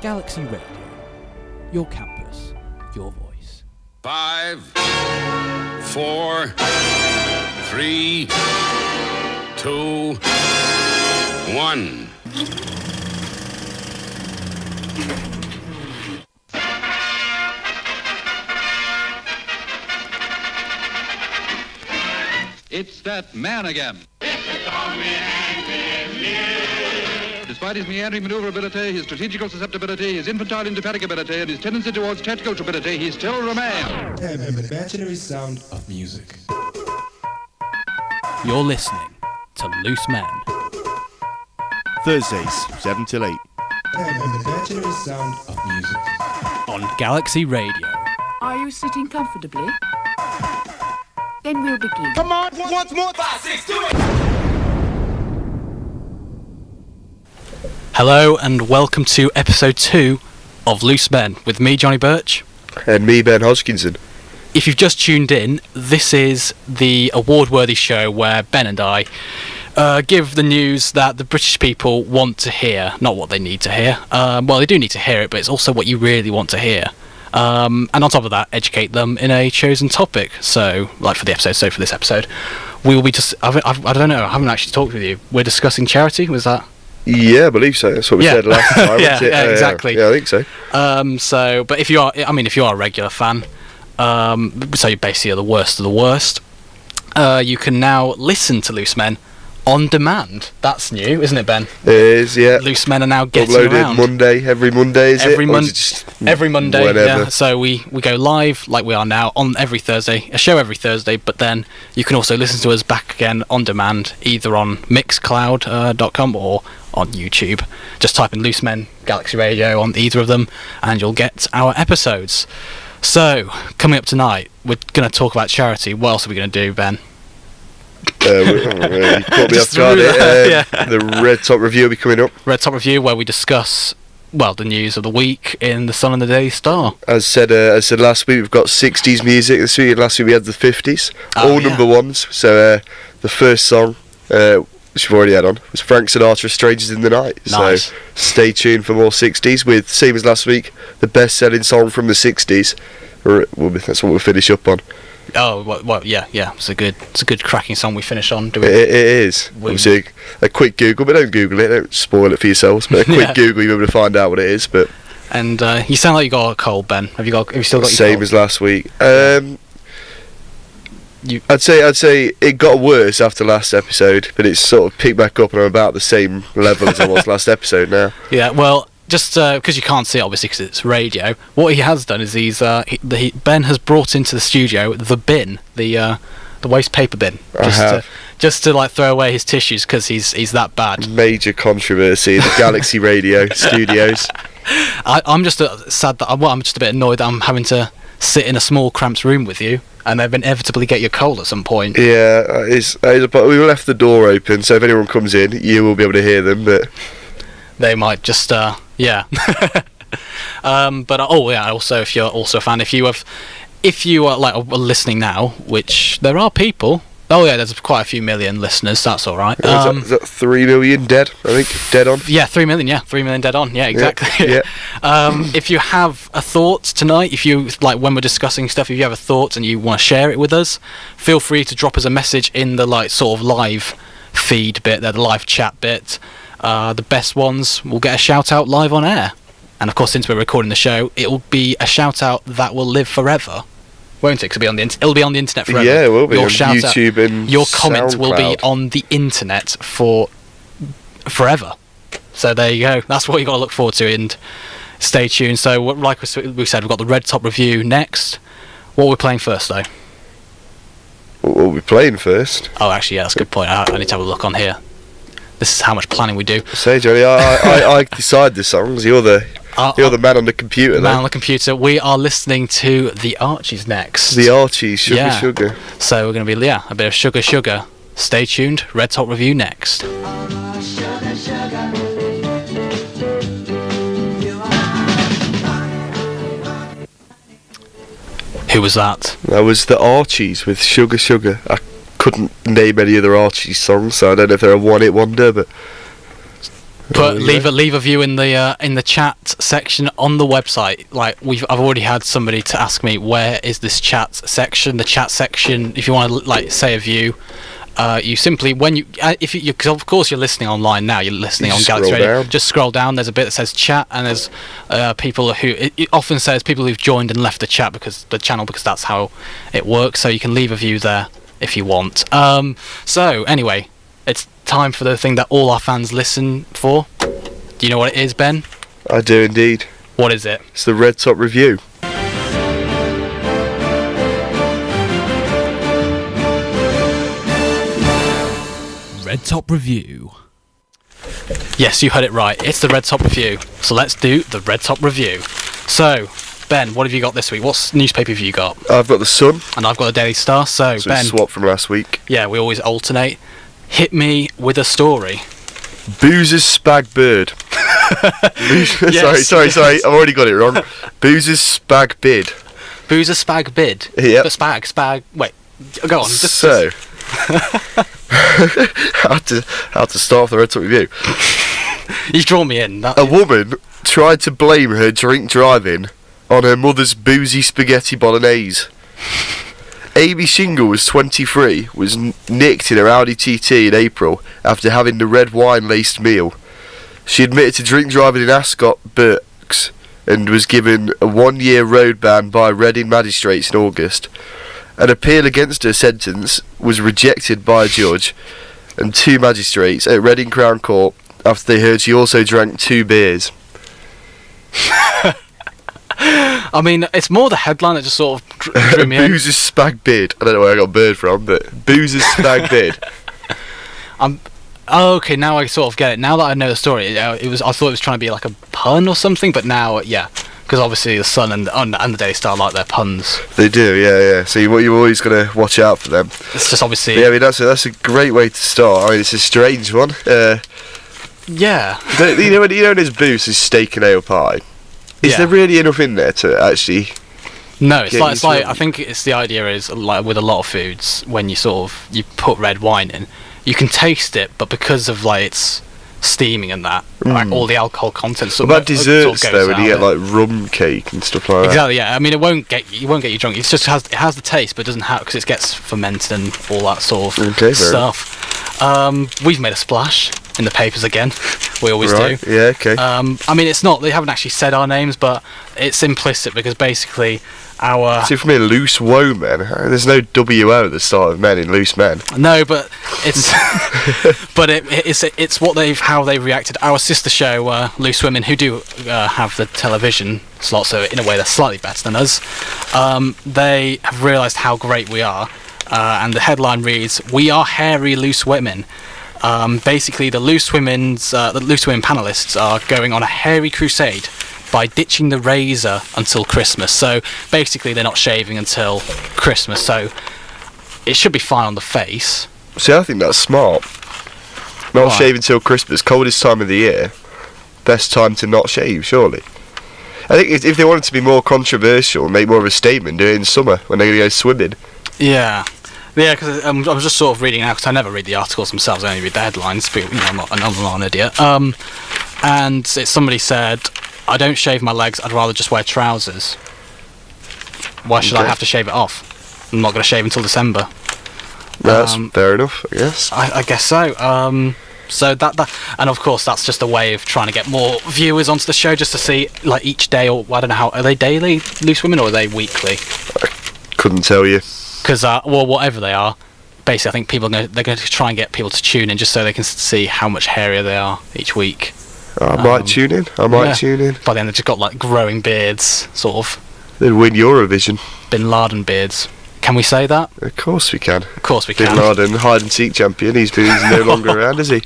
Galaxy Radio, your campus, your voice. 5, 4, 3, 2, 1. It's that man again. Despite his meandering maneuverability, his strategical susceptibility, his infantile indefatigability, and his tendency towards tactical stupidity, he still remains. And the imaginary sound of music. You're listening to Loose Men. Thursdays, 7 till 8. And the imaginary sound of music. On Galaxy Radio. Are you sitting comfortably? Then we'll begin. Come on, once more. 5, 6, 2, 8. Hello and welcome to episode 2 of Loose Men with me, Johnny Birch. And me, Ben Hodgkinson. If you've just tuned in, this is the award-worthy show where Ben and I give the news that the British people want to hear, not what they need to hear. Well, they do need to hear it, but it's also what you really want to hear. And on top of that, educate them in a chosen topic. So, like for this episode, we will be just... I don't know, I haven't actually talked with you. We're discussing charity, was that... Yeah, I believe so. That's what we said last time. yeah, exactly. Yeah, I think so. But if you are a regular fan, so you basically are the worst of the worst, you can now listen to Loose Men on demand. That's new, isn't it, Ben? It is, yeah. Loose Men are now getting uploaded around. every Monday, is every it? Every Monday, whenever? yeah. So we go live like we are now on every Thursday, a show every Thursday, but then you can also listen to us back again on demand, either on mixcloud.com or on YouTube. Just type in Loose Men Galaxy Radio on either of them and you'll get our episodes. So, coming up tonight, we're going to talk about charity. What else are we going to do, Ben? You caught me off guard. The Red Top Review will be coming up. Red Top Review, where we discuss, well, the news of the week in the Sun and the Daily Star. As said last week, we've got 60s music this week. Last week we had the 50s. All number ones. So the first song, which we've already had on, was Frank Sinatra, Strangers in the Night. Nice. So stay tuned for more 60s with, same as last week, the best-selling song from the 60s. That's what we'll finish up on. Oh, well, yeah. It's a good cracking song we finish on. It is. Obviously, a quick Google, but don't Google it, don't spoil it for yourselves, but a quick Google, you'll be able to find out what it is. But And you sound like you got a cold, Ben. Have you still got your cold? Same as last week. I'd say it got worse after last episode, but it's sort of picked back up and I'm about the same level as I was last episode now. Yeah, well, just because you can't see it, obviously, because it's radio, what he has done is Ben has brought into the studio the bin, the waste paper bin. Just to like throw away his tissues because he's that bad. Major controversy in the Galaxy Radio studios. I'm just sad that I'm just a bit annoyed that I'm having to sit in a small cramped room with you and then inevitably get your cold at some point. Yeah, we left the door open, so if anyone comes in, you will be able to hear them, but they might just yeah. But also if you're also a fan, if you are like listening now, which there are people. Oh yeah, there's quite a few million listeners. That's all right. Is that 3 million dead? I think dead on. Yeah, 3 million. Yeah, 3 million dead on. Yeah, exactly. Yeah. If you have a thought tonight, if you like when we're discussing stuff, if you have a thought and you want to share it with us, feel free to drop us a message in the like sort of live feed bit, the live chat bit. The best ones will get a shout out live on air, and of course, since we're recording the show, it will be a shout out that will live forever. Won't it? 'Cause it'll be on the internet forever. Yeah, it will be your on YouTube and your comment will be SoundCloud. on the internet for forever. So there you go. That's what you got to look forward to, and stay tuned. So, like we said, we've got the Red Top Review next. What are we playing first, though? What will we playing first? Oh, actually, yeah, that's a good point. I need to have a look on here. This is how much planning we do. Say, Johnny, I decide the songs. You're the man on the computer. Man on the computer. We are listening to the Archies next. The Archies, Sugar. So we're going to be a bit of sugar. Stay tuned. Red Top Review next. Sugar, sugar. You are Who was that? That was the Archies with Sugar Sugar. I couldn't name any other Archies songs, so I don't know if they're a one-hit wonder, but... But leave a view in the chat section on the website. Like I've already had somebody to ask me, where is this chat section? The chat section. If you want to like say a view, you simply because of course you're listening online now. You're listening on Galaxy Radio. Just scroll down. There's a bit that says chat, and there's people who it often says people who've joined and left the chat because that's how it works. So you can leave a view there if you want. So anyway. It's time for the thing that all our fans listen for. Do you know what it is, Ben? I do indeed. What is it? It's the Red Top Review. Red Top Review. Yes, you heard it right. It's the Red Top Review. So let's do the Red Top Review. So, Ben, what have you got this week? What newspaper have you got? I've got the Sun. And I've got the Daily Star. So Ben, swap from last week. Yeah, we always alternate. Hit me with a story. Boozer's Spag Bird. Yes. Sorry. I've already got it wrong. Boozer's Spag Bid. Boozer's Spag Bid? Yep. But spag. Wait, go on. How to start off the Red Top Review. You've drawn me in. A woman tried to blame her drink driving on her mother's boozy spaghetti bolognese. Amy Shingle was 23, was nicked in her Audi TT in April after having the red wine-laced meal. She admitted to drink driving in Ascot, Berks, and was given a 1-year road ban by Reading magistrates in August. An appeal against her sentence was rejected by a judge and 2 magistrates at Reading Crown Court after they heard she also drank 2 beers. I mean, it's more the headline that just sort of drew me in. Boozer's Spag Bid. I don't know where I got bird from, but Boozer's Spag Bid. Okay, now I sort of get it. Now that I know the story, I thought it was trying to be like a pun or something, but now, yeah, because obviously the Sun and the Daily Star like their puns. They do, yeah. So you've always got to watch out for them. It's just obviously. But yeah, I mean that's a great way to start. I mean, it's a strange one. Yeah. You know when there's Boozer's steak and ale pie. Is there really enough in there to actually? No, it's like I think it's the idea is like with a lot of foods when you put red wine in, you can taste it, but because of like it's steaming and that, like all the alcohol content. What about desserts though? When you get like rum cake and stuff like that. Exactly. Yeah. I mean, it won't get you drunk. It just has the taste, but it doesn't have because it gets fermented and all that sort of stuff. We've made a splash in the papers again. We always do. Yeah, okay. I mean, it's not. They haven't actually said our names, but it's implicit because basically our. See, for me, loose woe men. There's no WO at the start of men in loose men. No, but it's. but it's how they've reacted. Our sister show, Loose Women, who do have the television slot, so in a way they're slightly better than us. They have realised how great we are, and the headline reads, "We are hairy loose women." Basically, the Loose Women panelists are going on a hairy crusade by ditching the razor until Christmas. So basically, they're not shaving until Christmas. So it should be fine on the face. See, I think that's smart. Not shave until Christmas, coldest time of the year. Best time to not shave, surely. I think if they wanted to be more controversial, make more of a statement, do it in summer when they're going to go swimming. Yeah. Yeah, because I was just sort of reading now, because I never read the articles themselves, I only read the headlines, but I'm not an idiot. And somebody said, I don't shave my legs, I'd rather just wear trousers. Why should I have to shave it off? I'm not going to shave until December. That's fair enough, I guess. I guess so. So that and of course that's just a way of trying to get more viewers onto the show, just to see like each day, or I don't know are they daily Loose Women or are they weekly? I couldn't tell you. Because whatever they are, basically I think they're going to try and get people to tune in just so they can see how much hairier they are each week. I might tune in. By then they've just got like growing beards, sort of. They'd win Eurovision. Bin Laden beards. Can we say that? Of course we can. Of course we can. Bin Laden, hide and seek champion. He's no longer around, is he?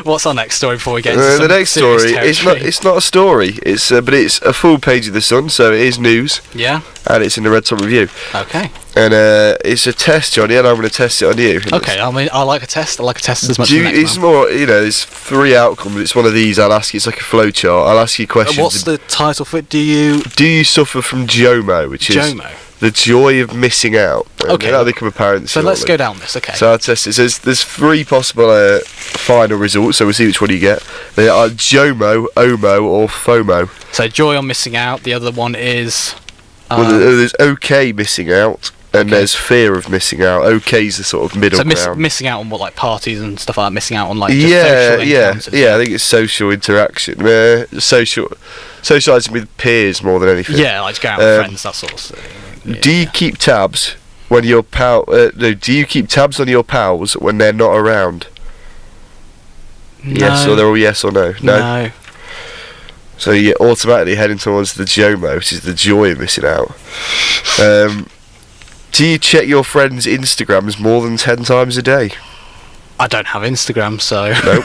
What's our next story before we get into the next story? It's not a story. But it's a full page of the Sun, so it is news. Yeah. And it's in the Red Top Review. Okay. And it's a test, Johnny, and I'm going to test it on you. Okay. I mean, I like a test. I like a test as much as the next it's more, there's 3 outcomes. It's one of these. I'll ask you. It's like a flow chart. I'll ask you questions. What's the title for it? Do you suffer from JOMO, which is The joy of missing out. Okay. That'll become apparent So let's shortly. go down this. Okay. So I'll test it. So there's 3 possible final results, so we'll see which one you get. They are JOMO, OMO, or FOMO. So joy on missing out. The other one is. Well, there's OK missing out, and Okay. there's fear of missing out. OK's the sort of middle So ground. missing out on what, like parties and stuff like that. Missing out on like just Yeah, social yeah, encounters. yeah. I think it's social interaction, socialising with peers more than anything. Yeah, like go out with Um, friends, that sort of thing. Do you keep tabs when your no, do you keep tabs on your pals when they're not around? Yes, or they're all yes or no. No. So you're automatically heading towards the JOMO, which is the joy of missing out. Do you check your friends' Instagrams more than 10 times a day? I don't have Instagram, so. Nope.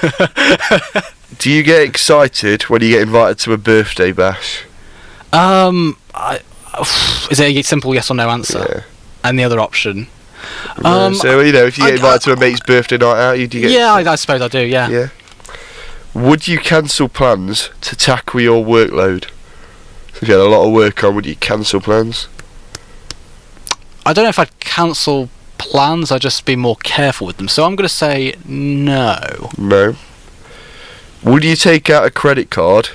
Do you get excited when you get invited to a birthday bash? Is it a simple yes or no answer? Yeah. And the other option? So if you get invited to a mate's birthday night out, do you get? Yeah, I suppose I do. Yeah. Yeah. Would you cancel plans to tackle your workload? So if you had a lot of work on, would you cancel plans? I don't know if I'd cancel plans. I'd just be more careful with them. So I'm going to say no. No. Would you take out a credit card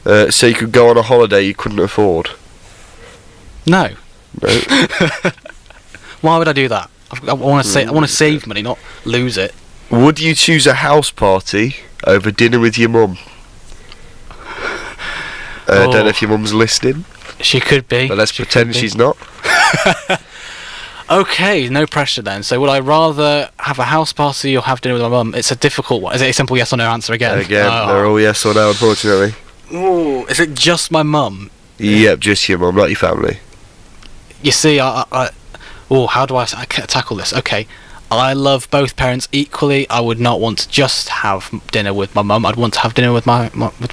so you could go on a holiday you couldn't afford? No. No. Why would I do that? I want to save money, not lose it. Would you choose a house party over dinner with your mum? Don't know if your mum's listening, She could be. but let's pretend she's not. Okay, no pressure then. So would I rather have a house party or have dinner with my mum? It's a difficult one. Is it a simple yes or no answer again? Again, Oh. they're all yes or no, unfortunately. Ooh, is it just my mum? Yep, just your mum, not your family. You see, how do I tackle this? Okay, I love both parents equally. I would not want to just have dinner with my mum. I'd want to have dinner with my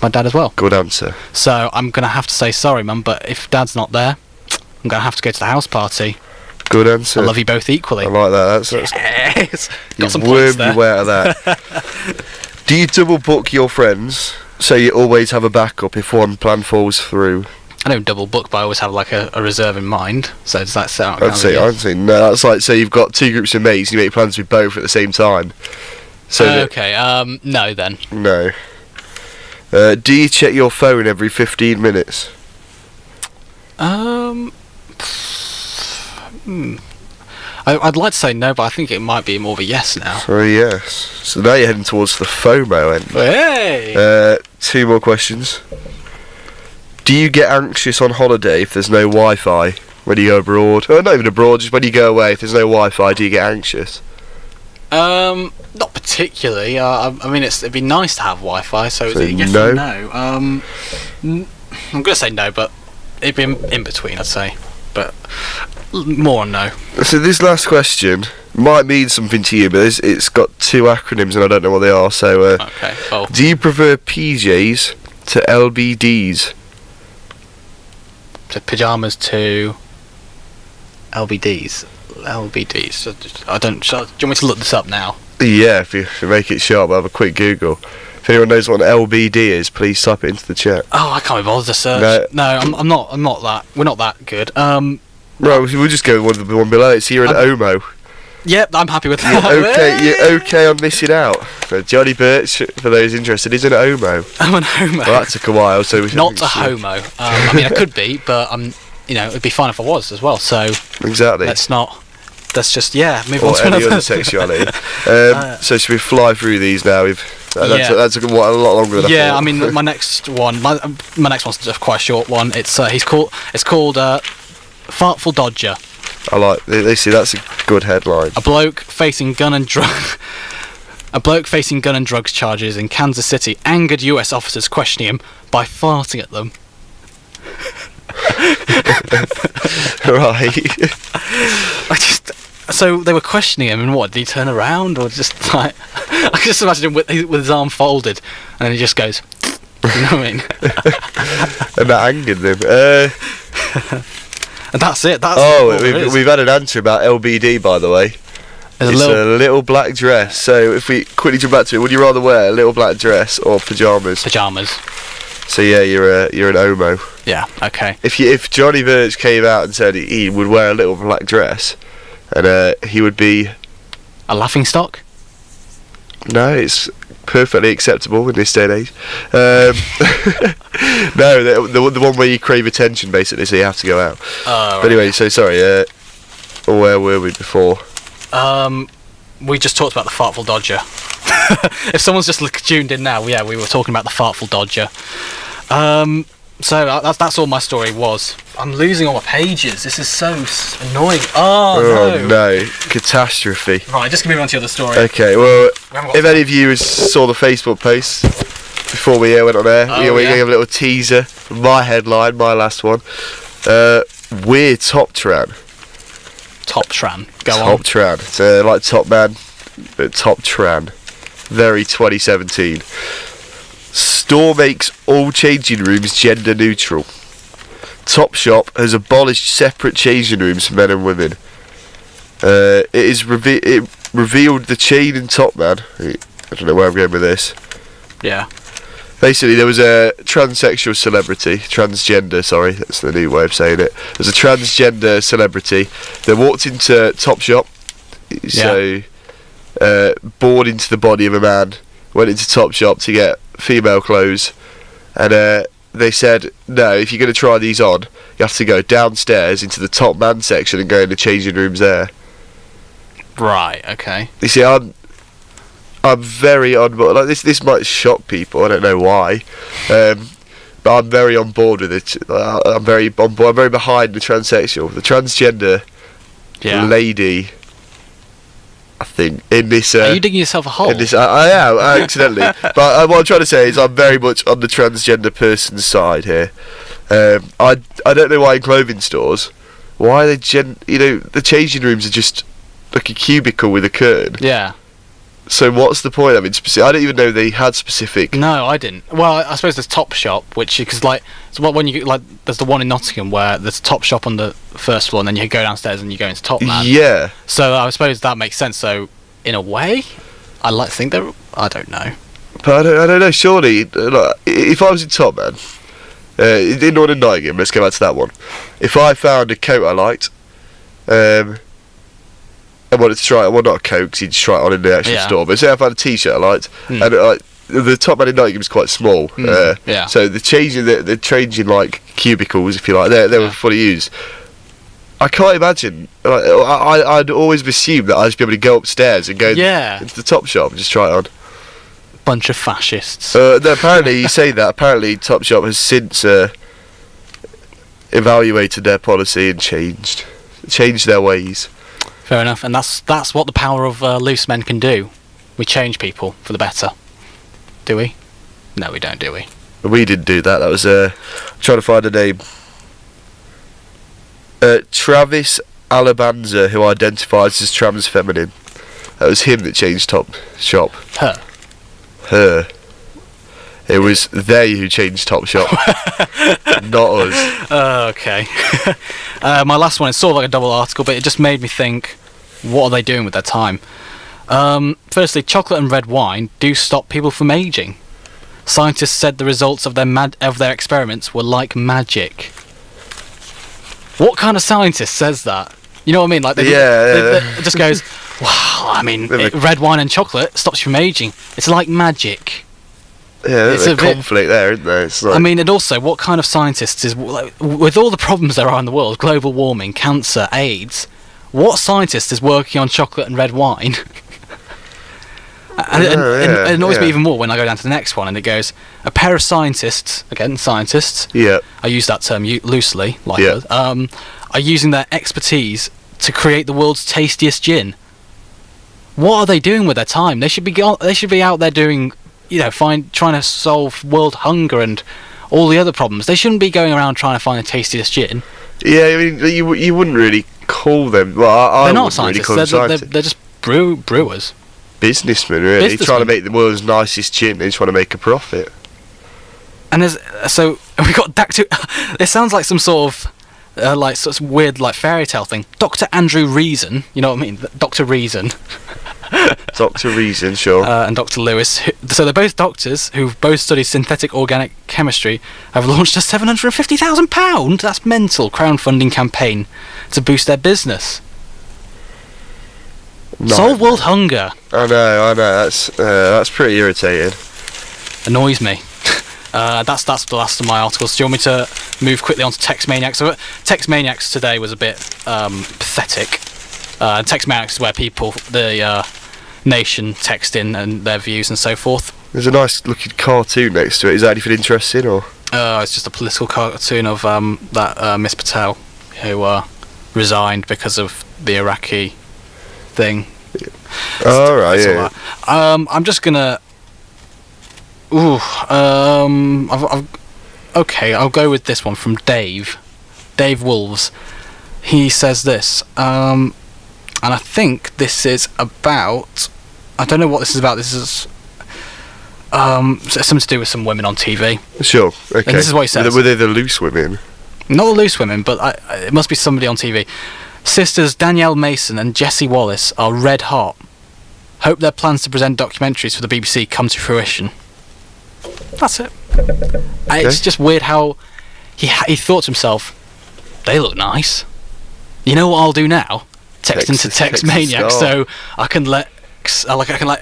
dad as well. Good answer. So I'm gonna have to say sorry, mum, but if dad's not there, I'm gonna have to go to the house party. Good answer. I love you both equally. I like that. That's Yes. Got you've some points wormed there. your way out of that. Do you double book your friends so you always have a backup if one plan falls through? I don't double book, but I always have like a reserve in mind. So does that sound? I'd say no. That's like say you've got 2 groups of mates and you make plans with both at the same time. So Okay. No then. no. Do you check your phone every 15 minutes? I'd like to say no, but I think it might be more of a yes now. Oh yes. So now you're heading towards the FOMO end. Hey. 2 more questions. Do you get anxious on holiday if there's no Wi-Fi when you go abroad? Oh, not even abroad, just when you go away. If there's no Wi-Fi, do you get anxious? Not particularly. I mean, it'd be nice to have Wi-Fi. So is So it a yes no? or no? I'm gonna say no, but it'd be in between. I'd say, but more on no. So this last question might mean something to you, but it's got 2 acronyms and I don't know what they are. So, Okay. Oh. do you prefer PJs to LBDs? So pajamas to LBDs. So I don't. Do you want me to look this up now? Yeah, if you make it sharp, I'll have a quick Google. If anyone knows what an LBD is, please type it into the chat. Oh, I can't be bothered to search. No, I'm not that. We're not that good. Right, we'll just go with the one below. It's here an OMO. Yep, I'm happy with You're that. you're okay on missing out. So Johnny Birch, for those interested, is an OMO. I'm an homo. Well, that took a while, so we Not a homo. I mean, I could be, but it'd be fine if I was as well. So Exactly. let's just move on Or to any another other sexuality. So should we fly through these now? That's a lot longer than I Yeah, thought. I mean, my next one's quite a short one. It's called Fartful Dodger. I like. They see that's a good headline. A bloke facing gun and drugs charges in Kansas City angered US officers questioning him by farting at them. Right. So they were questioning him, and what, did he turn around, or just like... I can just imagine him with his arm folded, and then he just goes... You know what I mean? And that angered them. And that's it. That's all there is. We've had an answer about LBD, by the way. There's It's a little black dress. So if we quickly jump back to it, would you rather wear a little black dress or pyjamas? pyjamas. So yeah, you're an homo. Yeah. Okay. If Johnny Verge came out and said he would wear a little black dress, and he would be A laughing stock. no, it's perfectly acceptable in this day and age. No, the one where you crave attention basically, so you have to go out. Oh. But anyway, so sorry. Where were we before? We just talked about the Fartful Dodger. If someone's just tuned in now, yeah, we were talking about the Fartful Dodger. So that's all my story was. I'm losing all my pages. This is so annoying. Oh no, catastrophe. Right, just move on to the other story. Okay, well, We haven't got if any of you saw the Facebook post before we went on air, we gave a little teaser. My headline, my last one. Weird Top Tran. Top Tran. Go Top Tran. It's like Top Man, but Top Tran. Very 2017. Store makes all changing rooms gender neutral. Topshop has abolished separate changing rooms for men and women. It revealed the chain in Top Man. I don't know where I'm going with this. Yeah. Basically, there was a transsexual celebrity, transgender, sorry, that's the new way of saying it. There's a transgender celebrity that walked into Topshop, so bored into the body of a man, went into Topshop to get female clothes, and they said, no, if you're going to try these on, you have to go downstairs into the Top Man section and go in the changing rooms there. Right. Okay. You see, I'm very on board. Like this might shock people. I don't know why, but I'm very on board with it. I'm very on board. I'm very behind the transsexual, the transgender lady. I think in this. Are you digging yourself a hole? In this, I am accidentally. But what I'm trying to say is I'm very much on the transgender person's side here. I don't know why in clothing stores, why they the changing rooms are just like a cubicle with a curtain. Yeah. So what's the point? I mean, I don't even know they had specific. No, I didn't. Well, I suppose there's Topshop, which because like when you like there's the one in Nottingham where there's a Topshop on the first floor, and then you go downstairs and you go into Top Man. Yeah. So I suppose that makes sense. So in a way, I like to think that I don't know. But I don't know. Surely, like, if I was in Top Man, in Northern Nottingham, let's go back to that one. If I found a coat I liked, I wanted to try it. Well, not a coat, because you'd just try it on in the actual store. But say I found a T-shirt I liked, and the Top Man in Nottingham is quite small. So the changing like cubicles, if you like, they were fully used. I can't imagine. Like, I'd always assumed that I'd just be able to go upstairs and go into the Topshop and just try it on. Bunch of fascists. No, apparently you say that. Apparently Topshop has since evaluated their policy and changed their ways. Fair enough, and that's what the power of loose men can do. We change people for the better. Do we? No, we don't, do we? We didn't do that. That was trying to find a name. Travis Alabanza, who identifies as trans feminine. That was him that changed Topshop. Her. It was they who changed Topshop, not us. Okay. My last one is sort of like a double article, but it just made me think, what are they doing with their time? Firstly, chocolate and red wine do stop people from aging. Scientists said the results of their experiments were like magic. What kind of scientist says that? You know what I mean? Like, they just goes, wow, I mean, red wine and chocolate stops you from aging. It's like magic. Yeah, there's a conflict there, isn't there? It's like, I mean, and also, what kind of scientists is, like, with all the problems there are in the world, global warming, cancer, AIDS, what scientist is working on chocolate and red wine? And it annoys me even more when I go down to the next one and it goes, a pair of scientists, again, scientists, I use that term loosely, like us, are using their expertise to create the world's tastiest gin. What are they doing with their time? They should be out there doing, trying to solve world hunger and all the other problems. They shouldn't be going around trying to find the tastiest gin. Yeah, I mean, you wouldn't really call them. Well, they're not scientists. Really scientists. They're just brewers. Businessmen, really, trying to make the world's nicest gin. They just want to make a profit. And so we got back to. It sounds like some sort of weird fairy tale thing. Dr. Andrew Reason, you know what I mean? Dr. Reason. Dr. Reason, sure. and Dr. Lewis. So they're both doctors who've both studied synthetic organic chemistry, have launched a £750,000, that's mental, crowdfunding campaign to boost their business. Solve world hunger. I know. That's pretty irritating. Annoys me. That's the last of my articles. Do you want me to move quickly on to Text Maniacs? So, Text Maniacs today was a bit pathetic. Text Maniacs is where people, the nation, text in and their views and so forth. There's a nice looking cartoon next to it. Is that anything interesting, or? It's just a political cartoon of that Miss Patel, who resigned because of the Iraqi thing. Oh, right, yeah. I'm just gonna. Okay, I'll go with this one from Dave Wolves. He says this, and I think this is about. I don't know what this is about. This is something to do with some women on TV. Sure. Okay. And this is what he says. Were they the loose women? Not the loose women, but it must be somebody on TV. Sisters Danielle Mason and Jessie Wallace are red hot. Hope their plans to present documentaries for the BBC come to fruition. That's it. It's just weird how he thought to himself, they look nice. You know what I'll do now? Text into Text Maniac, so I can let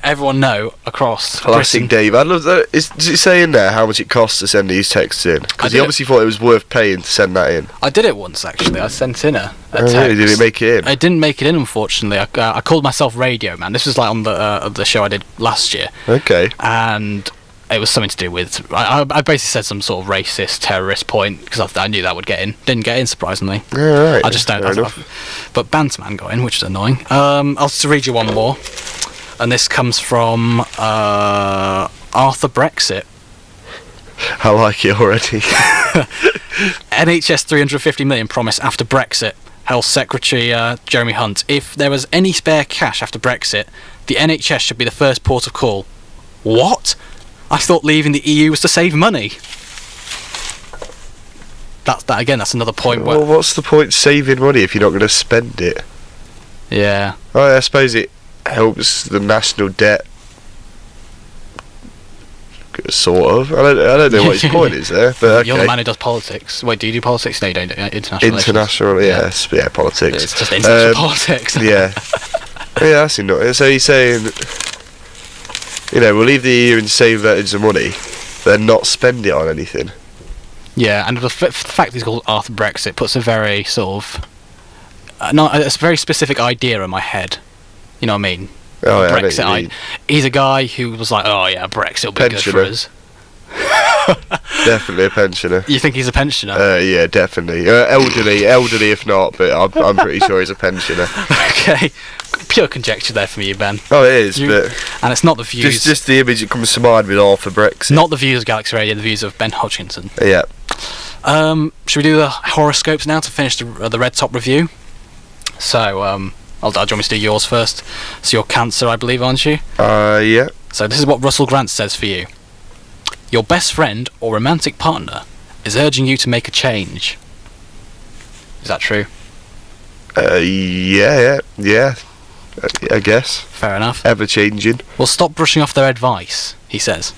everyone know across Classic Britain. Dave. I love that. Does it say in there how much it costs to send these texts in? Because he obviously thought it was worth paying to send that in. I did it once actually. I sent in a Oh, text. really? Did it make it in? I didn't make it in, unfortunately. I called myself Radio Man. This was like on the show I did last year, Okay. and it was something to do with. I basically said some sort of racist, terrorist point because I knew that would get in. Didn't get in, surprisingly. All right. I just don't. Fair enough. But Banterman got in, which is annoying. I'll just read you one more, and this comes from Arthur Brexit. I like it already. NHS 350 million promise after Brexit. Health Secretary Jeremy Hunt. If there was any spare cash after Brexit, the NHS should be the first port of call. What? I thought leaving the EU was to save money. That's another point where. Well, what's the point saving money if you're not going to spend it? Yeah. Well, I suppose it helps the national debt. Sort of. I don't know what his point is there, but okay. You're the man who does politics. Wait, do you do politics? No, you don't. International, relations. yeah, politics. It's just international politics. Yeah. Yeah, that's enough. So he's saying, we'll leave the EU and save loads of money, but then not spend it on anything. Yeah, and the fact he's called Arthur Brexit puts a very sort of it's a very specific idea in my head. You know what I mean? Oh, yeah, Brexit. He's a guy who was like, "Oh yeah, Brexit will be good for us." Definitely a pensioner. You think he's a pensioner? Yeah, definitely. Elderly if not, but I'm pretty sure he's a pensioner. Okay, pure conjecture there from you, Ben. Oh, it is, but and it's not the views. Just the image that comes to mind with Arthur Brexit. Not the views of Galaxy Radio, the views of Ben Hodgkinson. Yeah. Should we do the horoscopes now to finish the Red Top review? So, do you want me to do yours first? So you're Cancer, I believe, aren't you? Yeah. So this is what Russell Grant says for you. Your best friend or romantic partner is urging you to make a change. Is that true? Yeah. I guess. Fair enough. Ever changing. Well, stop brushing off their advice, he says.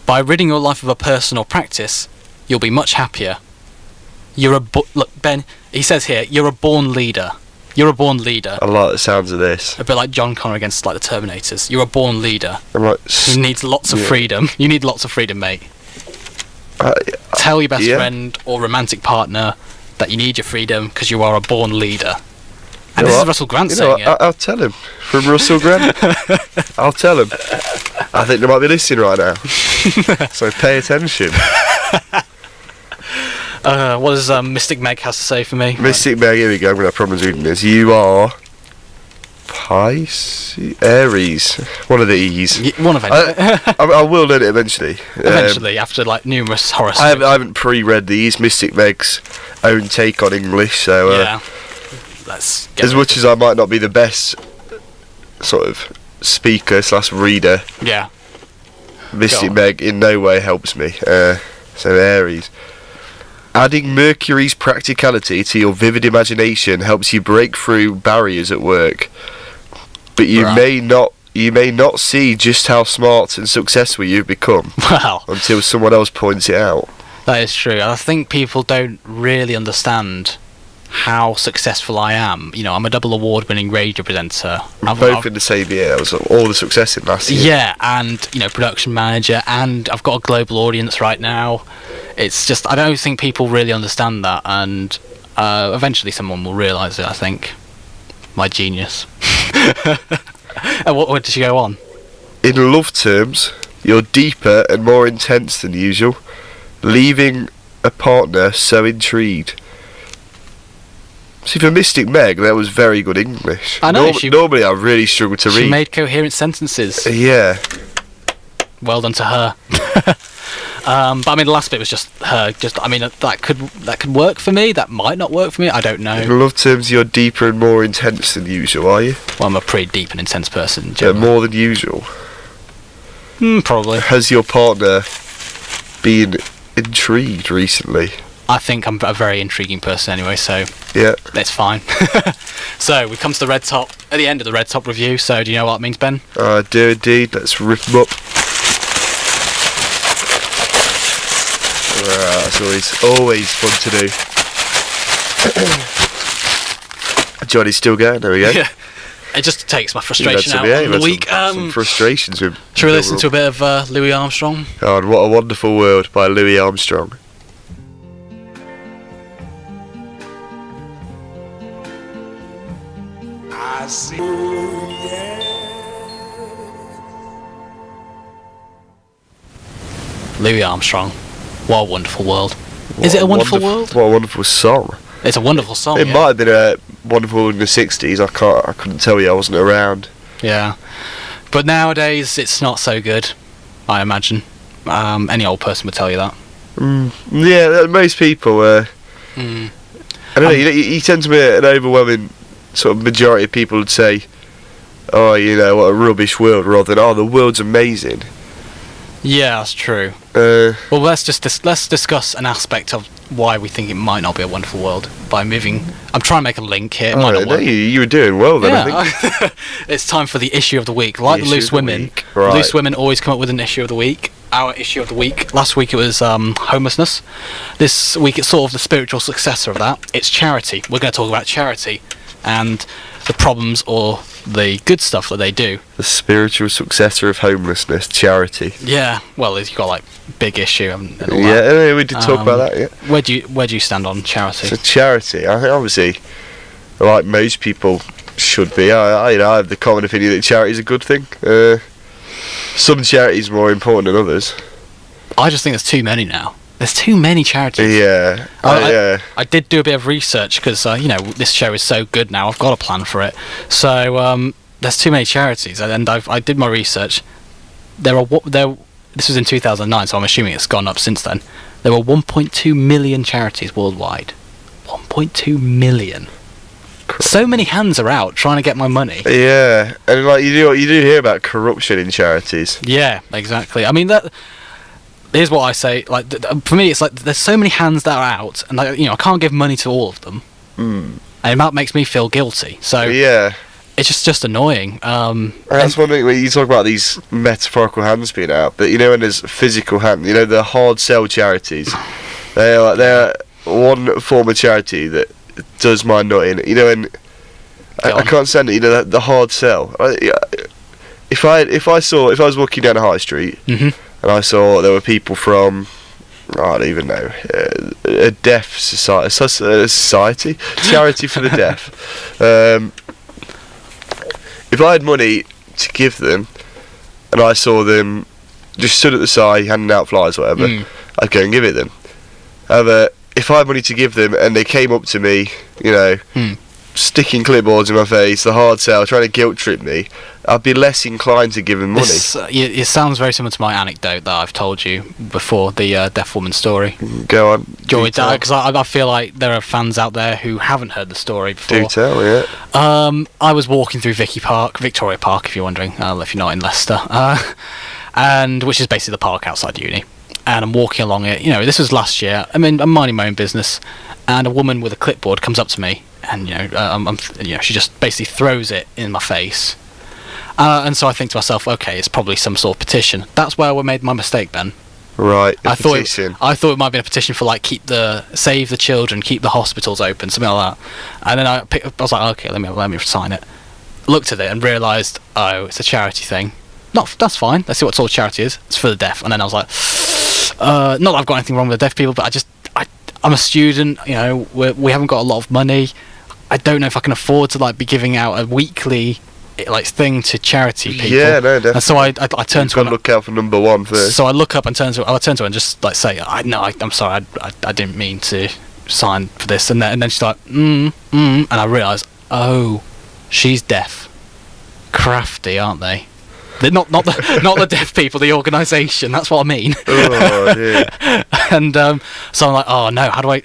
By ridding your life of a person or practice, you'll be much happier. Look, Ben, he says here, you're a born leader. You're a born leader. I like the sounds of this. A bit like John Connor against like the Terminators. You're a born leader. I'm like, Who needs lots of freedom. You need lots of freedom, mate. Tell your best friend or romantic partner that you need your freedom because you are a born leader. And this is Russell Grant saying it. I'll tell him. From Russell Grant. I'll tell him. I think they might be listening right now. So pay attention. What does Mystic Meg has to say for me? Mystic Meg, here we go. I'm going to have problems reading this. You are Pisces, Aries, one of these. One of them. I will learn it eventually. Eventually, after like numerous horoscopes. I haven't pre-read these. Mystic Meg's own take on English, so yeah. Let's get as much as I might not be the best sort of speaker / reader, yeah, Mystic Meg in no way helps me. So Aries. Adding Mercury's practicality to your vivid imagination helps you break through barriers at work. But you may not you may not see just how smart and successful you've become Well, until someone else points it out. that is true. I think people don't really understand how successful I am. You know, I'm a double award-winning radio presenter. Both in the same year. That was all the success in last year. Yeah, and you know, production manager, and I've got a global audience right now. It's just I don't think people really understand that, and eventually someone will realise it. I think my genius. And what did she go on? In love terms, you're deeper and more intense than usual, leaving a partner so intrigued. See, for Mystic Meg, that was very good English. I know, normally I really struggle to read. She made coherent sentences. Yeah. Well done to her. But I mean, the last bit was just her. I mean, that could work for me. That might not work for me. I don't know. In love terms, you're deeper and more intense than usual, are you? Well, I'm a pretty deep and intense person. Yeah, Generally. more than usual. Probably. Has your partner been intrigued recently? I think I'm a very intriguing person anyway, so Yeah. it's fine. So we come to the red top at the end of the red top review. So do you know what it means, Ben? I do indeed. Let's rip them up. It's always fun to do. Johnny's still going. There we go. Yeah. It just takes my You've had frustration some- out yeah, on you've the had week. some frustrations with. Shall we listen to a bit of Louis Armstrong? Oh, and What a Wonderful World by Louis Armstrong. I see. Louis Armstrong. What a wonderful world. Is it a wonderful world? What a wonderful song. It's a wonderful song. It yeah. might have been wonderful in the 60s. I couldn't tell you. I wasn't around. Yeah. But nowadays, it's not so good, I imagine. Any old person would tell you that. Yeah, most people. I don't know. You tend to be an overwhelming sort of majority of people would say, "Oh, you know, what a rubbish world," rather than, "Oh, the world's amazing." Yeah, that's true. Well, let's discuss an aspect of why we think it might not be a wonderful world by moving. I'm trying to make a link here. It might not work. You were doing well then. I think. It's time for the issue of the week. Like the issue Loose of the Women. week, right. Loose Women always come up with an issue of the week. Our issue of the week. Last week it was homelessness. This week it's sort of the spiritual successor of that. It's charity. We're going to talk about charity and the problems or the good stuff that they do. The spiritual successor of homelessness, charity. Yeah. Well, you've got like big issue and all Yeah, that. we did talk about that. Yeah. Where do you stand on charity? So charity, I think obviously, like most people should be, I have the common opinion that charity is a good thing. Some charities are more important than others. I just think there's too many now. There's too many charities. Yeah, I did do a bit of research because this show is so good now. I've got a plan for it. So there's too many charities, and I did my research. This was in 2009, so I'm assuming it's gone up since then. There were 1.2 million charities worldwide. 1.2 million. So many hands are out trying to get my money. Yeah, and like you do hear about corruption in charities. Yeah, exactly. I mean that. Here's what I say. Like for me, it's like there's so many hands that are out, and I can't give money to all of them, and that makes me feel guilty. So Yeah, it's just annoying. that's one thing when you talk about these metaphorical hands being out, but when there's physical hand, the hard sell charities, they're one form of charity that does my nut in. And I can't stand it. The hard sell. If I was walking down a high street. Mm-hmm. And I saw there were people from, I don't even know, a deaf society, charity for the deaf. If I had money to give them, and I saw them just stood at the side handing out flyers or whatever, I'd go and give it them. However, if I had money to give them and they came up to me, sticking clipboards in my face, the hard sell, trying to guilt trip me, I'd be less inclined to give them money. It sounds very similar to my anecdote that I've told you before, the deaf woman story. Go on. Do you want me to? Because I feel like there are fans out there who haven't heard the story before. Do tell, yeah. I was walking through Victoria Park, if you're wondering, if you're not in Leicester, and which is basically the park outside uni. And I'm walking along it. This was last year. I mean, I'm minding my own business, and a woman with a clipboard comes up to me, and she just basically throws it in my face. And so I think to myself, okay, it's probably some sort of petition. That's where I made my mistake, Ben. Right. I thought Petition. it might have been a petition for like save the children, keep the hospitals open, something like that. And then I was like, okay, let me sign it. Looked at it and realised, oh, it's a charity thing. That's fine. Let's see what sort of charity is. It's for the deaf. And then I was like, not that I've got anything wrong with the deaf people, but I'm a student. You know, we haven't got a lot of money. I don't know if I can afford to like be giving out a weekly like thing to charity people. Yeah, no, definitely. And so I turned to Got her. to look out for number one first. So I look up and turn to her and just like say, I'm sorry, I didn't mean to sign for this. And then she's like, and I realised, oh, she's deaf. Crafty, aren't they? They're not the deaf people, the organisation. That's what I mean. Oh dear. And so I'm like, oh no, how do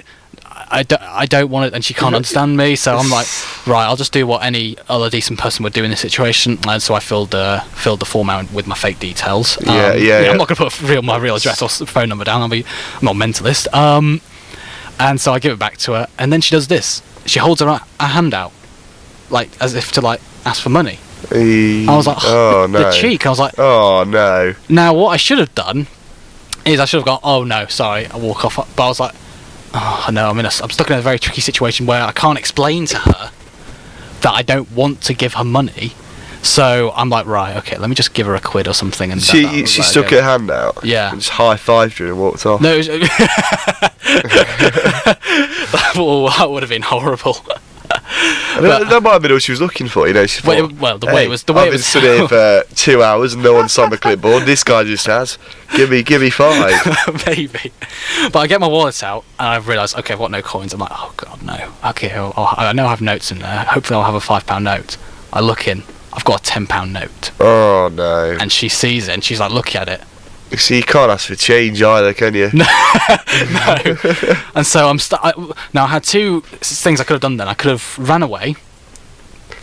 I don't want it, and she can't understand me. So I'm like, right, I'll just do what any other decent person would do in this situation. And so I filled the form out with my fake details. Yeah. I'm not going to put my real address or phone number down. I'm not a mentalist. And so I give it back to her, and then she does this. She holds her hand out, like as if to like ask for money. I was like, oh no, the cheek. I was like, oh no. Now what I should have done is I should have gone, oh no, sorry, I walk off. But I was like, oh no, I'm stuck in a very tricky situation where I can't explain to her that I don't want to give her money. So I'm like, right, okay, let me just give her a quid or something. And She stuck her hand out. Yeah. And just high-fived her and walked off. No, that would have been horrible. That might have been all she was looking for, you know. She thought, the way it was. I've been studying for 2 hours and no one signed my clipboard. This guy just has. Give me 5. Maybe. But I get my wallet out and I've realised, okay, I've got no coins. I'm like, oh god, no. Okay, I know I have notes in there. Hopefully I'll have a £5 note. I look in. I've got a £10 note. Oh no. And she sees it and she's like, looking at it. You see, you can't ask for change either, can you? No. And so now I had two things I could have done then. I could have ran away.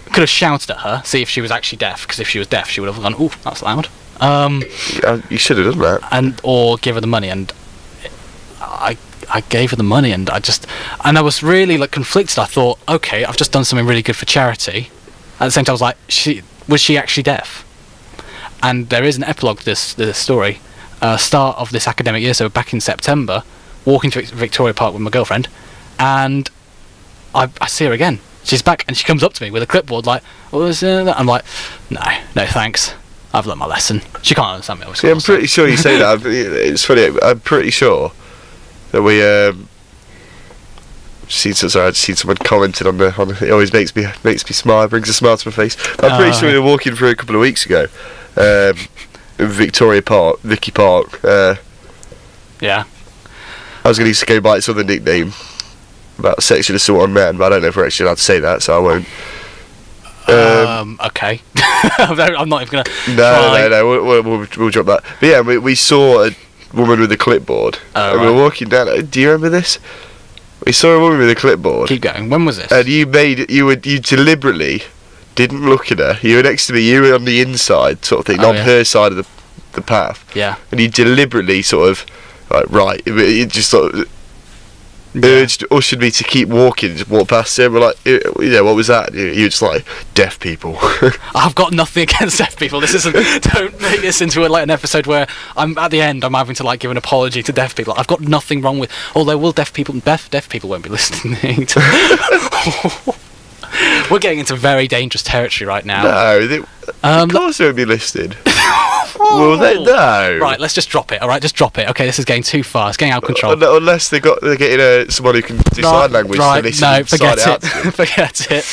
Could have shouted at her, see if she was actually deaf. Because if she was deaf, she would have gone, "Ooh, that's loud." You should have done that. Or give her the money. And I gave her the money, and I was really like conflicted. I thought, okay, I've just done something really good for charity. At the same time, I was like, was she actually deaf? And there is an epilogue to this story. Start of this academic year, so back in September, walking to Victoria Park with my girlfriend, and I see her again. She's back, and she comes up to me with a clipboard, like, "What was that?" I'm like, "No, thanks. I've learnt my lesson." She can't understand me. Obviously. Yeah, I'm pretty sure you say that. It's funny. I'm pretty sure that we I just seen someone commented on the. It always makes me smile. Brings a smile to my face. I'm pretty sure we were walking through a couple of weeks ago. Victoria Park, Vicky Park. Yeah. I was going to go by its other nickname about sexual assault on men, but I don't know if we're actually allowed to say that, so I won't. Okay. I'm not even gonna. No. We'll drop that. But yeah, we saw a woman with a clipboard. And we were walking down. Do you remember this? We saw a woman with a clipboard. Keep going. When was this? And you deliberately didn't look at her. You were next to me. You were on the inside, sort of thing, on her side of the path. Yeah. And you deliberately sort of right. It just sort of ushered me to keep walking. Just walk past her. We're like, what was that? You were just like, deaf people. I've got nothing against deaf people. This isn't. Don't make this into an episode where I'm at the end. I'm having to like give an apology to deaf people. I've got nothing wrong with. Although deaf people won't be listening to. We're getting into very dangerous territory right now. No, of course they won't be listed. Well, no. Right, let's just drop it. All right, just drop it. Okay, this is getting too far. It's getting out of control. Unless they're getting someone who can do sign language. Right, to listen no, and forget sign it. out. Forget it.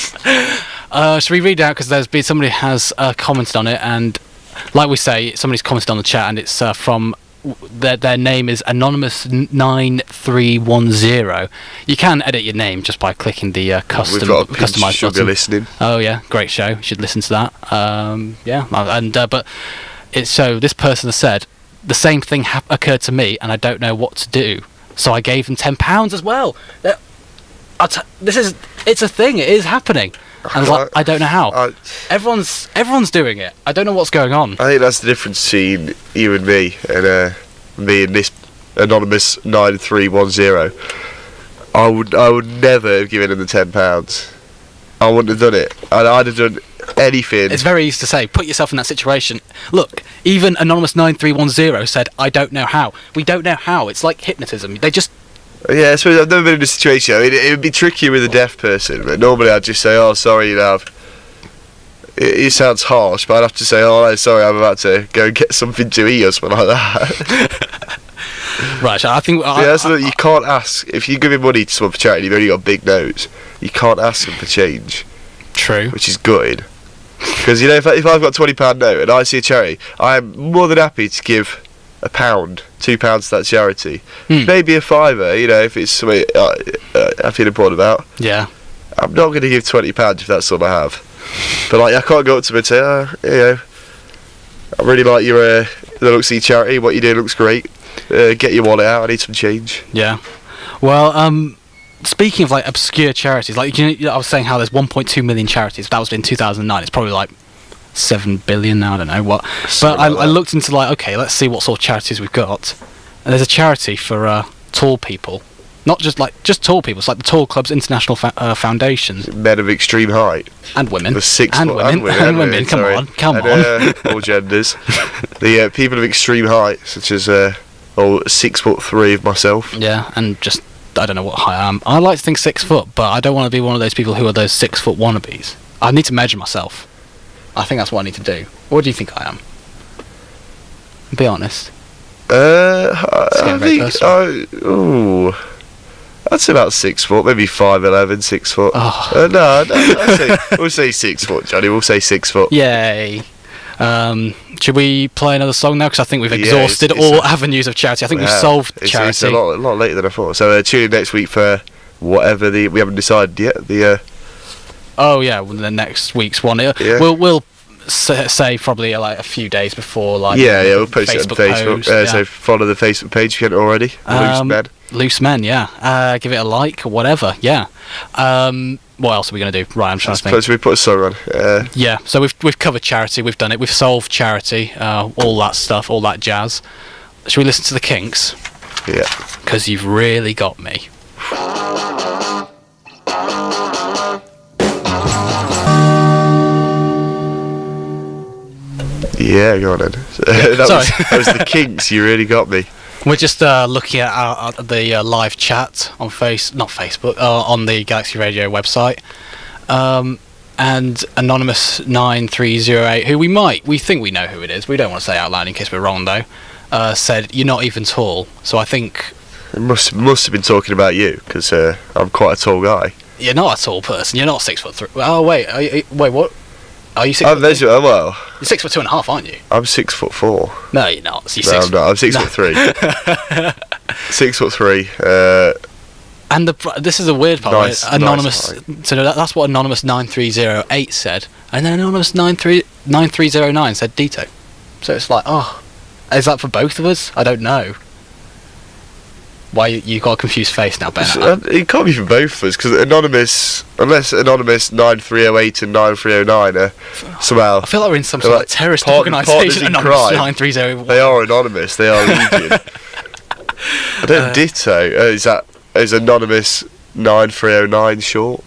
Should we read out, because there's been somebody has commented on it, and like we say, somebody's commented on the chat, and it's from their name is Anonymous9310. You can edit your name just by clicking the customize Sugar button. Listening. Oh yeah, great show. You should listen to that. But it's so this person has said the same thing occurred to me, and I don't know what to do. So I gave them £10 as well. It's a thing. It is happening. And I was like, I don't know how. Everyone's doing it. I don't know what's going on. I think that's the difference between you and me and this Anonymous 9310. I would never have given him the £10. I wouldn't have done it. I'd have done anything. It's very easy to say. Put yourself in that situation. Look, even Anonymous 9310 said, "I don't know how." We don't know how. It's like hypnotism. They just. Yeah, I suppose I've never been in a situation. I mean, it would be trickier with a deaf person, but normally I'd just say, "Oh, sorry, It sounds harsh, but I'd have to say, "Oh, no, sorry, I'm about to go and get something to eat," or something like that. Right, I think. Yeah, so you can't ask if you give him money to someone for charity. You've only got a big nose. You can't ask them for change, True. which is good. Because if I've got £20 note and I see a charity, I'm more than happy to give £1, £2 to that charity. Maybe a fiver, if it's something I feel important about. Yeah. I'm not going to give £20 if that's all I have. But I can't go up to them and say, I really like the looks of your charity. What you do looks great. Get your wallet out. I need some change. Yeah. Well, speaking of like obscure charities, like I was saying how there's 1.2 million charities. That was in 2009. It's probably like 7 billion now. I don't know what. But I looked into okay, let's see what sort of charities we've got. And there's a charity for tall people. Not just tall people. It's like the Tall Club's International Foundation. Men of extreme height. And women. The 6 and foot. women. And women. Come sorry. on. Come and, on. All genders. The people of extreme height, such as 6'3" of myself. Yeah, and just I don't know what height I am. I like to think 6 foot, but I don't want to be one of those people who are those 6 foot wannabes. I need to measure myself. I think that's what I need to do. What do you think I am? Be honest. I think. I'd say about 6 foot, maybe 5'11", 6 foot. Oh. No, we'll say 6 foot, Johnny. We'll say 6 foot. Yay. Should we play another song now? Because I think we've exhausted all avenues of charity. I think we've solved charity. It's a lot later than I thought. So tune in next week for whatever we haven't decided yet. Oh yeah, the next week's one. Yeah. We'll say probably like a few days before. We'll post it on Facebook. Post, So follow the Facebook page if you haven't already. Loose Men. Loose Men, yeah. Give it a like or whatever, yeah. What else are we going to do? Right, I'm trying to think. So we put a song on. Yeah, so we've covered charity, we've done it, we've solved charity, all that stuff, all that jazz. Should we listen to the Kinks? Yeah. Because you've really got me. Yeah, go on then. that was the Kinks. You really got me. We're just looking at the live chat on on the Galaxy Radio website, and Anonymous 9308, who we think we know who it is. We don't want to say out loud in case we're wrong though. Said you're not even tall, so I think it must have been talking about you because I'm quite a tall guy. You're not a tall person. You're not 6'3". Oh wait, wait, what? Are you 6 foot? Well, you're 6'2.5", aren't you? I'm 6'4". No, you're not. No, I'm not. I'm 6'3". 6'3". And this is the weird part. Nice, right? Anonymous. Nice So that's what Anonymous 9308 said, and then Anonymous 9309 said Dito. So it's like, is that for both of us? I don't know. Why you got a confused face now, Ben? It can't be for both of us because unless Anonymous 9308 and 9309 are somehow. I feel like we're in some sort of terrorist organisation. Anonymous 9301. They are anonymous. They are legion. I don't ditto. Is Anonymous 9309 short?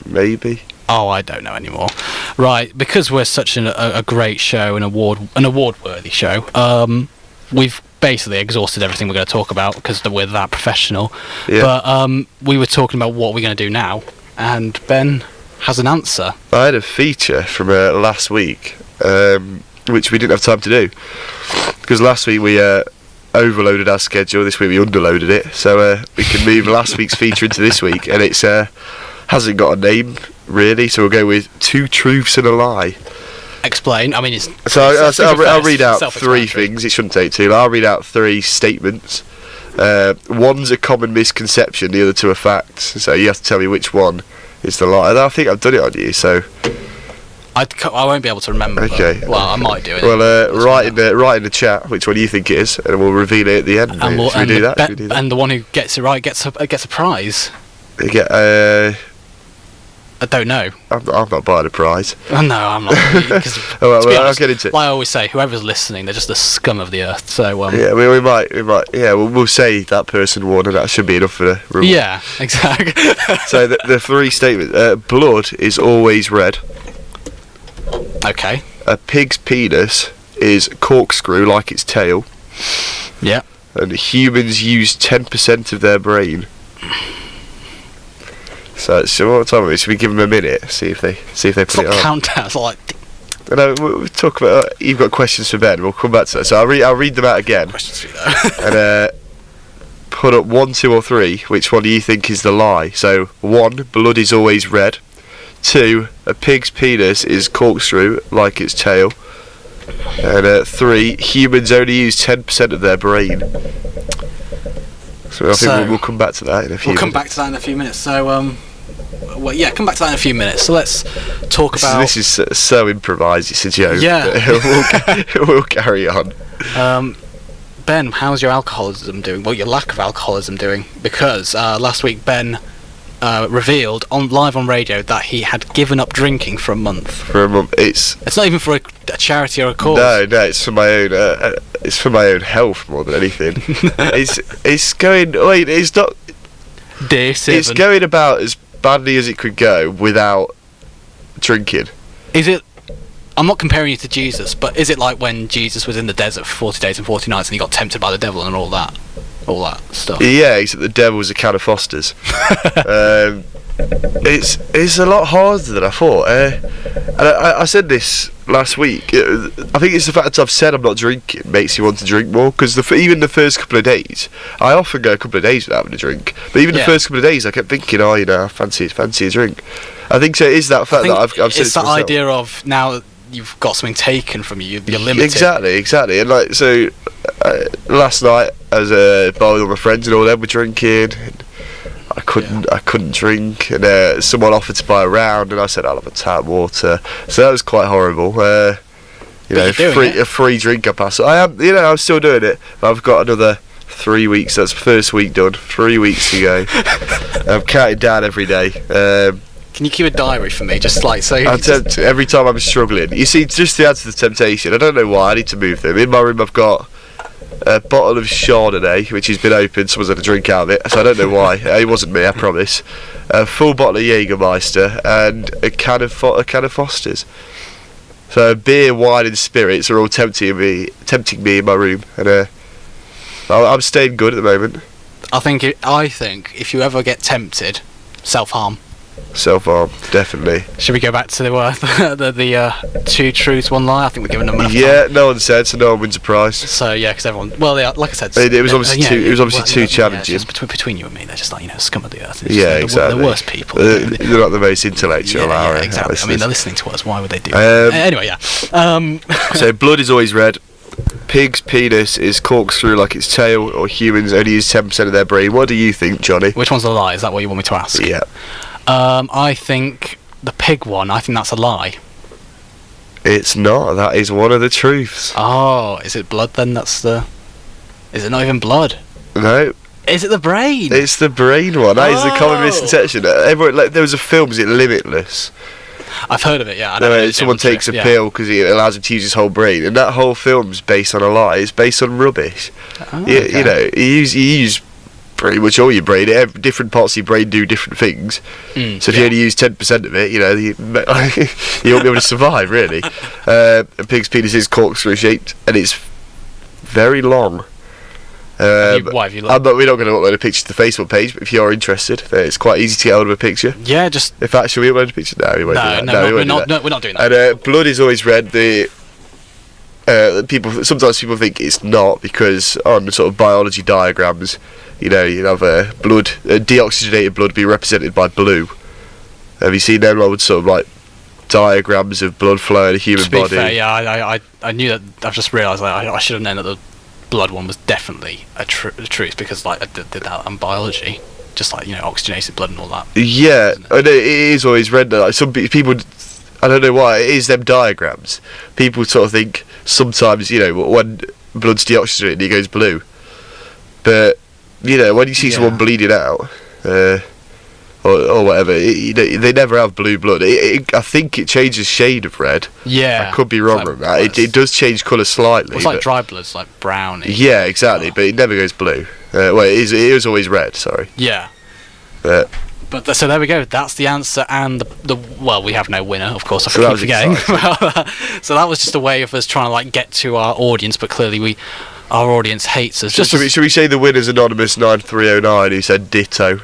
Maybe. Oh, I don't know anymore. Right, because we're such a great show, an award-worthy show. We've basically exhausted everything we're going to talk about because we're that professional. Yeah. But we were talking about what we're going to do now, and Ben has an answer. I had a feature from last week, which we didn't have time to do because last week we overloaded our schedule. This week we underloaded it, so we can move last week's feature into this week, and it's hasn't got a name really, so we'll go with Two Truths and a Lie. Explain. I mean, I'll read out 3 things. It shouldn't take too long. I'll read out 3 statements. One's a common misconception, the other 2 are facts. So you have to tell me which one is the lie. And I think I've done it on you, so I won't be able to remember. Okay. Well, I might do it. Well, write in the chat which one you think it is, and we'll reveal it at the end. Should we do that? And the one who gets it right gets a prize. You get I don't know. I'm not buying a prize. Oh, no, I'm not. I'll get into it. Like I always say, whoever's listening, they're just the scum of the earth. So yeah, we might. Yeah, we'll say that person won, and that should be enough for the reward. Yeah, exactly. So the 3 statements: blood is always red. Okay. A pig's penis is corkscrew like its tail, Yeah. and humans use 10% of their brain. So what time are we? Should we give them a minute? See if they It's put not it on. countdown. It's like No, we'll talk about. You've got questions for Ben. We'll come back to that. So I'll read them out again, questions for you though. and put up 1, 2, or 3. Which one do you think is the lie? So 1, blood is always red. 2, a pig's penis is corkscrew like its tail. And 3, humans only use 10% of their brain. So I think we'll come back to that in a few. We'll come back to that in a few minutes. So well, yeah, come back to that in a few minutes. So let's talk about. This is so improvised. It's a joke. Yeah. we'll carry on. Ben, how's your alcoholism doing? Well, your lack of alcoholism doing? Because last week Ben revealed live on radio that he had given up drinking for a month. For a month, it's not even for a charity or a cause. No, it's for my own. It's for my own health more than anything. it's going. Wait, it's not. Day 7. It's going about as badly as it could go without drinking. Is it? I'm not comparing you to Jesus, but is it like when Jesus was in the desert for 40 days and 40 nights and he got tempted by the devil and all that stuff? Yeah, except the devil's a can of Fosters. It's a lot harder than I thought. And I said this last week. I think it's the fact that I've said I'm not drinking makes you want to drink more. Because even the first couple of days, I often go a couple of days without having a drink. But even the first couple of days, I kept thinking, I fancy a drink. I think so. It is that fact that I've said it's it to that myself. idea of now you've got something taken from you. You're limited. Exactly. And like so, last night I was bowling with my friends and all them were drinking. And I couldn't drink, and someone offered to buy a round, and I said I'll have a tap water. So that was quite horrible. A free drink I pass. I'm still doing it. I've got another 3 weeks. That's first week done. 3 weeks to go. I'm counting down every day. Can you keep a diary for me, just like so? Every time I'm struggling. You see, just to add to the temptation, I don't know why I need to move them. In my room, I've got a bottle of Chardonnay, which has been opened. Someone's had a drink out of it, so I don't know why. It wasn't me, I promise. A full bottle of Jägermeister and a can of Fosters. So beer, wine, and spirits are all tempting me in my room, and I'm staying good at the moment. I think if you ever get tempted, self-harm. Self-harm, definitely. Should we go back to the 2 truths, 1 lie? I think we're giving them enough time. No one said, so no one wins a prize. So yeah, because everyone. Well, like I said, it was obviously too. It was obviously too challenging. Just between you and me, they're just like scum of the earth. Exactly. The worst people. They're not the most intellectual. Yeah, exactly. I mean, they're listening to us. Why would they do? Anyway, yeah. So blood is always red. Pig's penis is corkscrew like its tail, or humans only use 10% of their brain. What do you think, Johnny? Which one's a lie? Is that what you want me to ask? Yeah. I think the pig one. I think that's a lie. It's not. That is one of the truths. Oh, is it blood then? Is it not even blood? No. Is it the brain? It's the brain one. That is the common misconception. Everyone, there was a film, is it Limitless? I've heard of it, yeah. Someone takes a pill because it allows him to use his whole brain, and that whole film's based on a lie. It's based on rubbish. You use pretty much all your brain. Different parts of your brain do different things. So if you only use 10% of it, you won't be able to survive, really. A pig's penis is corkscrew shaped, and it's very long. Why have you looked? We're not going to upload a picture to the Facebook page, but if you're interested, it's quite easy to get hold of a picture. Yeah, just. In fact, should we upload a picture? No, we won't do that. No, we're not doing that. And blood is always red. Sometimes people think it's not, because on the sort of biology diagrams, you have deoxygenated blood be represented by blue. Have you seen them old sort of like diagrams of blood flow in a human body? To be fair, yeah, I knew that. I've just realised I should have known that the blood one was definitely a truth, because I did that in biology, just oxygenated blood and all that. Yeah, and it is always red. Like some people, I don't know why, it is them diagrams. People sort of think sometimes, when blood's deoxygenated, it goes blue. But when you see someone bleeding out, or whatever, they never have blue blood. I think it changes shade of red. Yeah, I could be wrong on that. It does change colour slightly. It's like dry blood's like browny. Yeah, exactly, but it never goes blue. It is always red. Sorry. Yeah. But But so there we go. That's the answer, and well, we have no winner, of course. I So that keep was forgetting. exciting. So that was just a way of us trying to like get to our audience, but clearly our audience hates us. Should we say the winner's Anonymous 9309 who said ditto?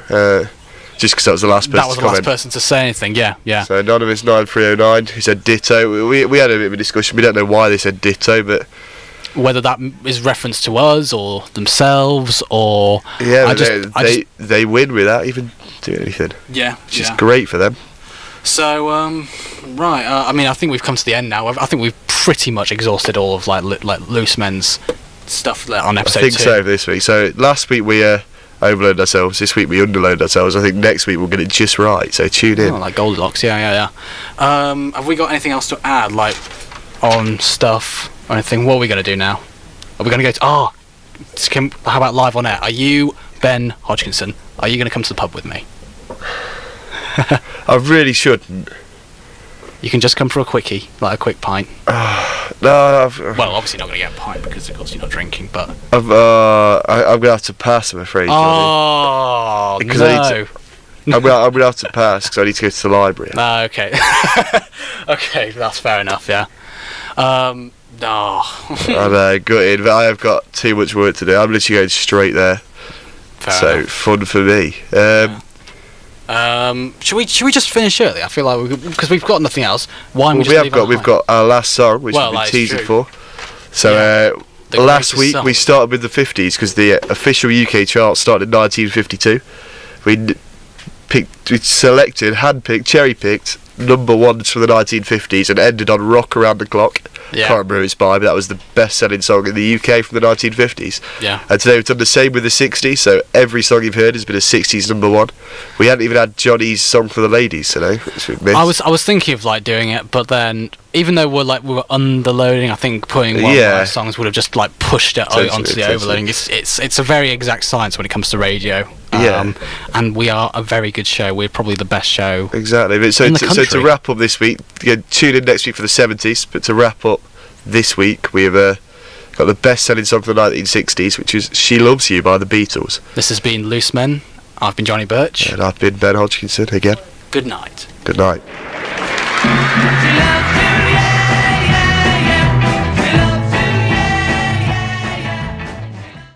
Just because that was the last person that was to the last comment. person to say anything. Yeah. So Anonymous 9309 who said ditto. We had a bit of a discussion. We don't know why they said ditto, but Whether that is reference to us or themselves or yeah, they win without even doing anything. yeah, Which is great for them. So right, I mean, I think we've come to the end now. I think we've pretty much exhausted all of like Loose Men's stuff on episode 2. I think so for this week. So last week we overloaded ourselves. This week we underloaded ourselves. I think next week we'll get it just right. So tune in. Oh, like Goldilocks, yeah. Have we got anything else to add, like on stuff or anything? What are we going to do now? Are we going to go to... how about live on air? Are you, Ben Hodgkinson, are you going to come to the pub with me? I really shouldn't. You can just come for a quickie, like a quick pint. No, Well, obviously not going to get a pint because of course you're not drinking, but... I'm going to have to pass, I'm afraid. Johnny. Oh, Because no. I'm going to have to pass because I need to go to the library. Ah, okay. Okay, that's fair enough, yeah. No. I'm gutted, but I have got too much work to do. I'm literally going straight there. Fair enough. Fun for me. Should we just finish early? I feel like because we've got nothing else. Why don't we just leave it we've got our last song, which Well, we've been that is teasing true. for. So The last greatest week song. we started with the 50s because the official UK chart started in 1952. We handpicked, cherry-picked number ones from the 1950s and ended on Rock Around the Clock. Yeah. Can't remember who it's by, but that was the best-selling song in the UK from the 1950s. Yeah. And today we've done the same with the 60s, so every song you've heard has been a 60s number one. We hadn't even had Johnny's song for the ladies today, which we missed. I was thinking of like doing it, but then even though we were underloading, I think putting one of Yeah. my songs would have just like pushed it Totally, onto the totally. overloading. It's a very exact science when it comes to radio. Yeah. And we are a very good show. We're probably the best show. Exactly. But so in the to country. wrap up this week, tune in next week for the 70s. But to wrap up this week, we've got the best-selling song from the 1960s, which is "She Loves You" by the Beatles. This has been Loose Men. I've been Johnny Birch. And I've been Ben Hodgkinson again. Good night. Good night.